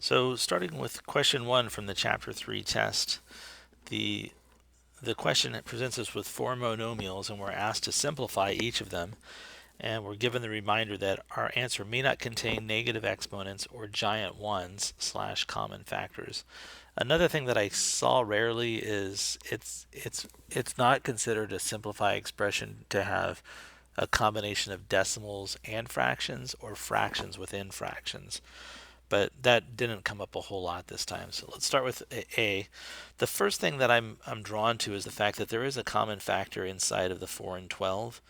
So starting with question 1 from the chapter 3 test, the question presents us with four monomials and we're asked to simplify each of them, and we're given the reminder that our answer may not contain negative exponents or giant ones slash common factors. Another thing that I saw rarely is it's not considered a simplified expression to have a combination of decimals and fractions or fractions within fractions, but that didn't come up a whole lot this time. So let's start with A. The first thing that I'm drawn to is the fact that there is a common factor inside of the 4 and 12.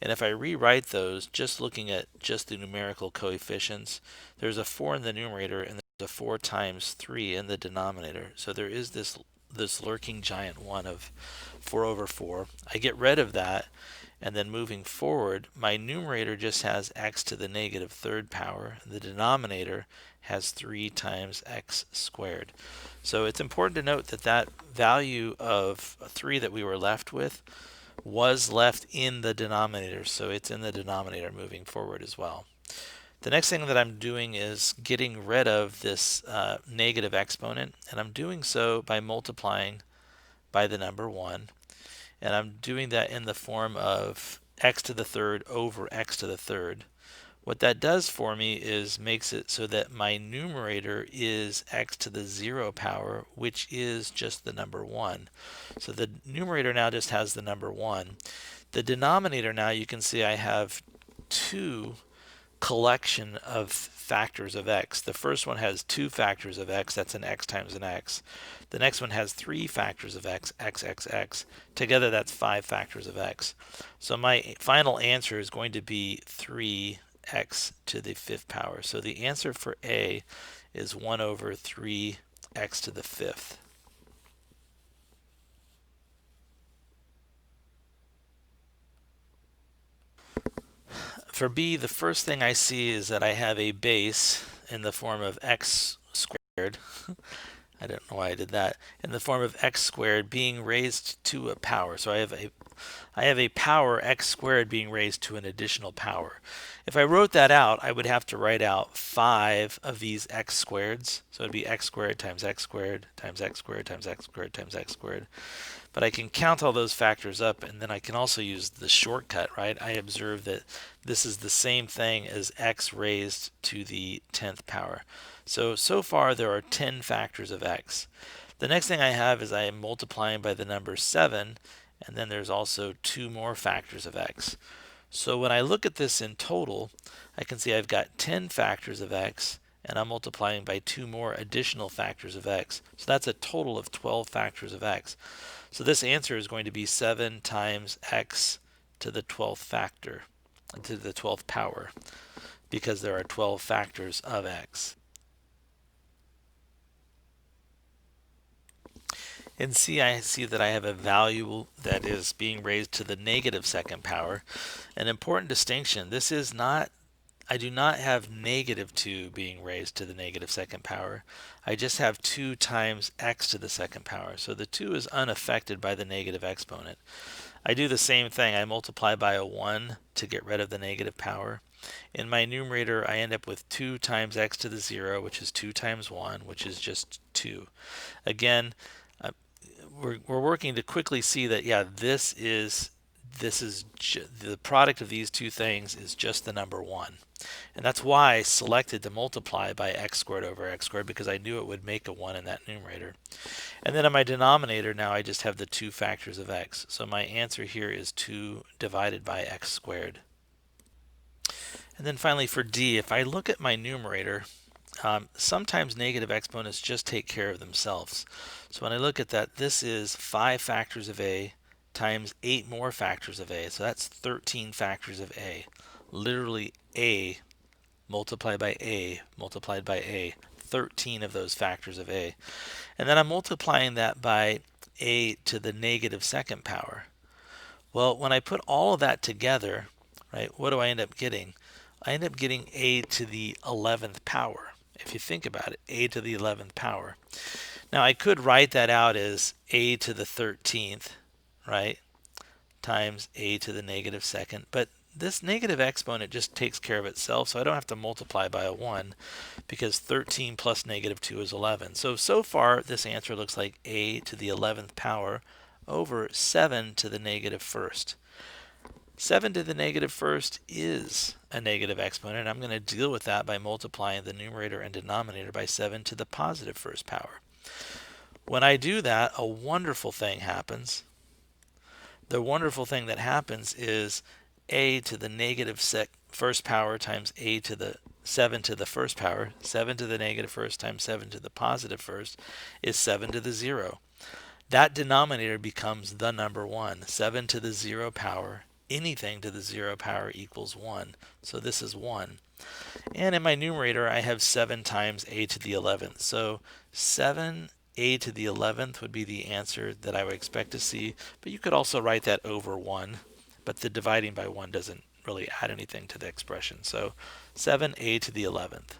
And if I rewrite those, just looking at just the numerical coefficients, there's a 4 in the numerator and there's a 4 times 3 in the denominator. So there is this lurking giant 1 of 4 over 4. I get rid of that, and then moving forward, my numerator just has x to the negative third power. The denominator has 3 times x squared. So it's important to note that that value of 3 that we were left with was left in the denominator, so it's in the denominator moving forward as well. The next thing that I'm doing is getting rid of this negative exponent, and I'm doing so by multiplying by the number 1, and I'm doing that in the form of x to the third over x to the third. What that does for me is makes it so that my numerator is x to the 0 power, which is just the number 1. So the numerator now just has the number 1. The denominator now, you can see I have two collection of factors of x. The first one has 2 factors of x, that's an x times an x. The next one has 3 factors of x, x, x, x. Together that's 5 factors of x. So my final answer is going to be 3x to the 5th power. So the answer for A is 1 over 3x to the 5th. For B, the first thing I see is that I have a base in the form of x squared. I don't know why I did that. In the form of x squared being raised to a power. So I have a power x squared being raised to an additional power. If I wrote that out, I would have to write out 5 of these x squareds. So it'd be x squared times x squared times x squared times x squared times x squared. But I can count all those factors up, and then I can also use the shortcut, right? I observe that this is the same thing as x raised to the 10th power. So far there are 10 factors of x. The next thing I have is I am multiplying by the number 7, and then there's also 2 more factors of x. So when I look at this in total, I can see I've got 10 factors of x, and I'm multiplying by 2 more additional factors of x. So that's a total of 12 factors of x. So this answer is going to be 7 times x to the 12th factor, to the 12th power, because there are 12 factors of x. In C, I see that I have a value that is being raised to the negative second power. An important distinction, this is not, I do not have negative 2 being raised to the negative second power. I just have 2 times x to the second power. So the 2 is unaffected by the negative exponent. I do the same thing. I multiply by a 1 to get rid of the negative power. In my numerator, I end up with 2 times x to the 0, which is 2 times 1, which is just 2. Again, we're working to quickly see that, yeah, this is the product of these two things is just the number 1. And that's why I selected to multiply by x squared over x squared, because I knew it would make a 1 in that numerator. And then in my denominator now I just have the 2 factors of x. So my answer here is 2 divided by x squared. And then finally for D, if I look at my numerator, sometimes negative exponents just take care of themselves. So when I look at that, this is 5 factors of a times 8 more factors of a. So that's 13 factors of a. Literally a multiplied by a multiplied by a. 13 of those factors of a. And then I'm multiplying that by a to the negative second power. Well, when I put all of that together, right, what do I end up getting? I end up getting a to the 11th power. If you think about it, a to the 11th power. Now I could write that out as a to the 13th, right, times a to the negative second, but this negative exponent just takes care of itself, so I don't have to multiply by a 1 because 13 plus negative 2 is 11. So far, this answer looks like a to the 11th power over 7 to the negative first. 7 to the negative first is a negative exponent. I'm going to deal with that by multiplying the numerator and denominator by 7 to the positive first power. When I do that, a wonderful thing happens. The wonderful thing that happens is a to the negative first power times a to the 7 to the first power. 7 to the negative first times 7 to the positive first is 7 to the 0. That denominator becomes the number 1. 7 to the 0 power, anything to the 0 power equals 1. So this is 1. And in my numerator, I have 7 times a to the 11th. So 7 a to the 11th would be the answer that I would expect to see. But you could also write that over 1. But the dividing by 1 doesn't really add anything to the expression. So 7a to the 11th.